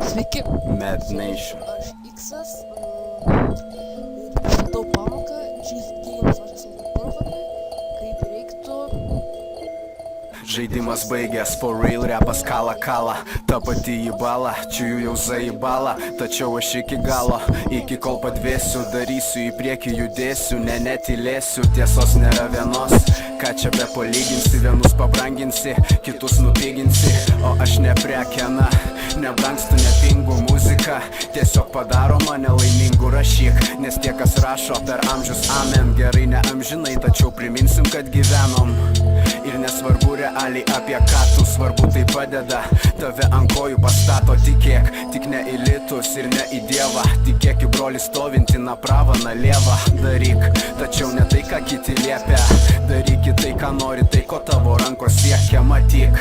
Sveiki. Mad Nation. Aš Iksas. Matau pamoką G-Games profilį, kaip reiktų. Žaidimas baigęs, for real repas kala, ta pati į balą, čiūjų jau zaibala, tačiau aš iki galo, iki kol padvėsiu, darysiu į priekį judėsiu, netylėsiu, tiesos nėra vienos, ką čia be palyginsi, vienus pabranginsi, kitus nupiginsi, o aš ne prekena, nebrangstu, nepingu muzika, tiesiog padaro mane laimingu, rašyk, nes tie kas rašo per amžius, amen, gerai ne amžinai, tačiau priminsim, kad gyvenom. Ir nesvarbu realiai apie ką tu, svarbu tai padeda, tave ant kojų pastato, tikėk, tik ne į litus ir ne į dievą, tikėk į brolį stovintį na pravą, na lievą, daryk, tačiau ne tai ką kiti liepia, daryk tai ką nori, tai ko tavo rankos siekia, matyk.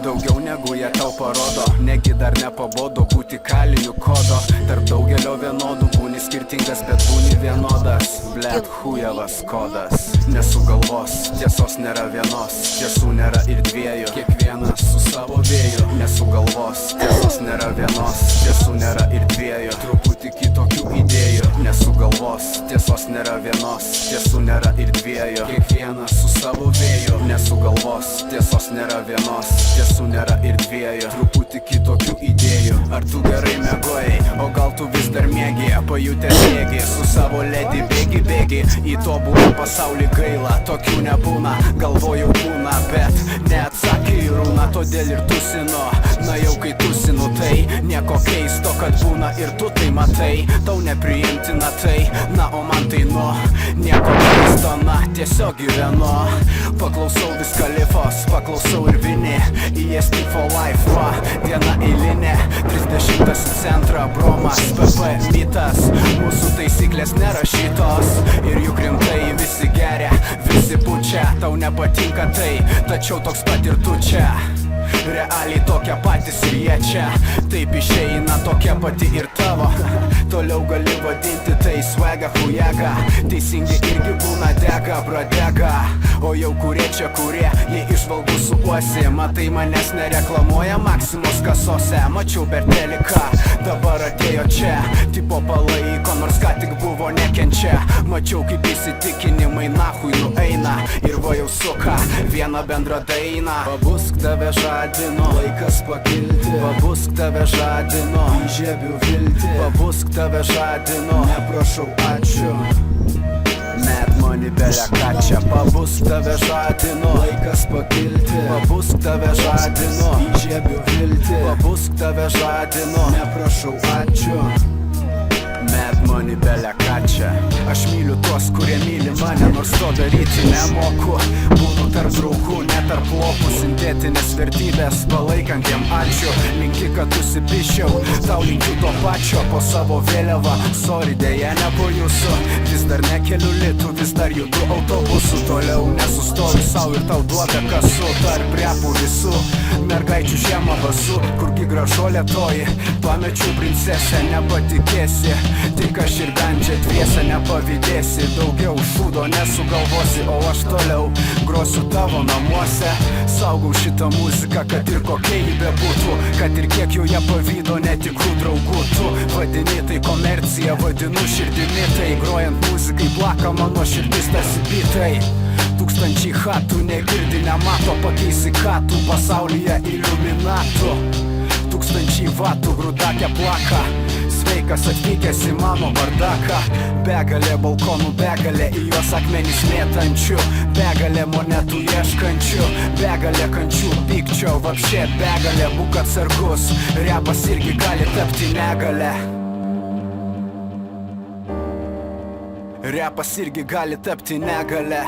Daugiau negu jie tau parodo, negi dar nepabodo būti kaliniu kodo, tarp daugelio vienodų būni skirtingas, bet būni vienodas, blet chujevas kodas. Nesugalvos, tiesos nėra vienos, tiesų nėra ir dviejų, kiekvienas su savo vėju. Nesugalvos, tiesos nėra vienos, tiesų nėra ir dviejų, truputį kitokių idėjų. Nesugalvos, tiesos nėra vienos, tiesų nėra ir dviejų, kiekvienas su savo vėju. Nesugalvos, tiesos nėra vienos, tiesų nėra ir dviejų, truputį kitokių idėjų. Ar tu gerai miegojai, o gal tu vis dar miegi, pajutęs jėgį, su savo ledi bėgi, į tobulą pasaulį gaila, tokių nebūna, galvojau būna, bet neatsakė į rūną, todėl ir tusinu, na jau kai tusinu, tai nieko keisto, kad būna ir tu tai matai, tau nepriimtina tai, na o man tai nieko keisto, na tiesiog gyvenu, paklausau vis kalifos, paklausau ir vini, ESP for life, va, diena eilinė, 30 centrą, bromas, PP mitas, mūsų taisyklės nerašytos, ir juk rimtai visi geria, visi pučia, tau nepatinka tai, tačiau toks pat ir tu čia. Realiai tokia patys ir jie čia, taip išeina tokia pati ir tavo, toliau gali vadinti tai swagą, hujaga, teisingi irgi būna dega, bradega, o jau kurie čia kurie, jei išvalgų suuosi, matai manęs nereklamuoja Maksimos kasose, mačiau per teliką, dabar atėjo čia, tipo palaiko, nors ką tik buvo nekenčia, mačiau kaip įsitikinimai nahui nueina, ir va jau suka vieną bendrą dainą, pabusk tave žadino, laikas pakilti, pabusk tave žadino, įžiebiu viltį, pabusk tave žadino, neprašau ačiū. Mad money belia ką čia, pabusk tave žadino, laikas pakilti, pabusk tave žadino, įžiebiu viltį, pabusk tave žadino, neprašau ačiū. Mad money belia ką čia, aš myliu tuos, kurie myli mane, nors to daryti nemoku, būnu tarp draugų, ne tarp lopų, sintetinės vertybės, palaikantiem ačiū, linki, kad užsipiščiau, tau linkiu to pačio, po savo vėliavą, sorry, dėja ne po jūsų, vis dar nekeliu litų, vis dar judu autobusu, toliau nesustoju sau ir tau duoda kasu, tarp repų visų, mergaičių žiemą basu, kurgi gražuolė toji, pamečiau princesę, nepatikėsi, tik aš ir gandžia dviese nepavydėsi, daugiau šūdo nesugalvosi, o aš toliau grosiu tavo namuose, saugau šitą muziką, kad ir kokia ji bebūtų, kad ir kiek joje pavydo netikrų draugų, tu vadini tai komercija, vadinu širdimi, tai grojant muzikai plaka mano širdis tarsi bitai. Tūkstančiai chatų negirdi, nemato, pakeisi katų pasaulyje iliuminatų, tūkstančiai vatų grūdakė plaka, sveikas atvykęs į mano bardaką, begalė balkonų, begalė į juos akmenys mėtančių, begalė monetų ieškančių, begalė kančių, pykčio, vapšė begalė, būk atsargus, repas irgi gali tapti negalę. Repas irgi gali tapti negalę.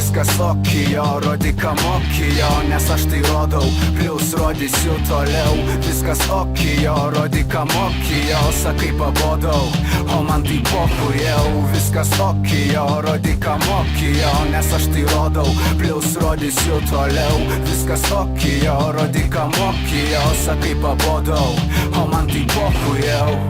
Viskas okijo, rodyk ką mokijo, nes aš tai rodau, plius rodysiu toliau. Viskas okijo, rodyk ką mokijo, sakai pabodau, o man tai pokujau. Viskas okijo, rodyk ką mokijo, nes aš tai rodau, plius rodysiu toliau. Viskas okijo, rodyk ką mokijo. o sakai pabodau, o man tai pochujau.